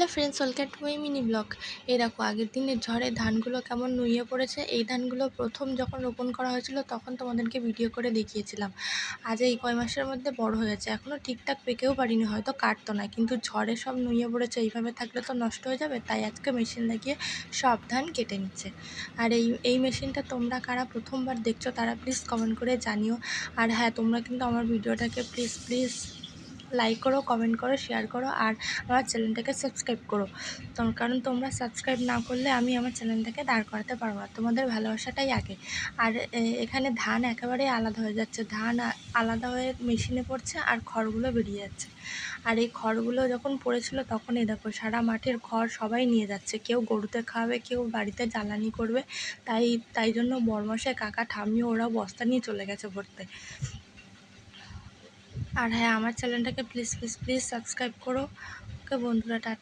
Hello friends, welcome to my mini blog. এই দেখো আগের দিনের ঝড়ে ধানগুলো কেমন নুয়ে পড়েছে। এই ধানগুলো প্রথম যখন রোপণ করা হয়েছিল তখন তোমাদেরকে ভিডিও করে দেখিয়েছিলাম। আজ এই কয় মাসের মধ্যে বড় হয়েছে, এখনও ঠিকঠাক পেকেও পারিনি, হয়তো কাটতো না, কিন্তু ঝড়ে সব নুয়ে পড়েছে। এইভাবে থাকলে তো নষ্ট হয়ে যাবে, তাই আজকে মেশিন লাগিয়ে সব ধান কেটে নিচ্ছে। আর এই মেশিনটা তোমরা কারা প্রথমবার দেখছো তারা প্লিজ কমেন্ট করে জানিও। আর হ্যাঁ, তোমরা কিন্তু আমার ভিডিওটাকে প্লিজ লাইক করো, কমেন্ট করো, শেয়ার করো, আর আমার চ্যানেলটাকে সাবস্ক্রাইব করো। কারণ তোমরা সাবস্ক্রাইব না করলে আমি আমার চ্যানেলটাকে দাঁড় করাতে পারবো না। তোমাদের ভালোবাসাটাই আগে। আর এখানে ধান একেবারেই আলাদা হয়ে যাচ্ছে, ধান আলাদা হয়ে মেশিনে পড়ছে আর খড়গুলো বেরিয়ে যাচ্ছে। আর এই খড়গুলো যখন পড়েছিল তখন এই দেখো সারা মাঠের খড় সবাই নিয়ে যাচ্ছে, কেউ গরুতে খাওয়াবে, কেউ বাড়িতে জ্বালানি করবে। তাই জন্য বড়মশাই, কাকা, ঠাম্মি ওরা বস্তা নিয়ে চলে গেছে ভরতে। আর হ্যাঁ, আমার চ্যানেলটাকে প্লিজ সাবস্ক্রাইব করো। ওকে বন্ধুরা, টাটা।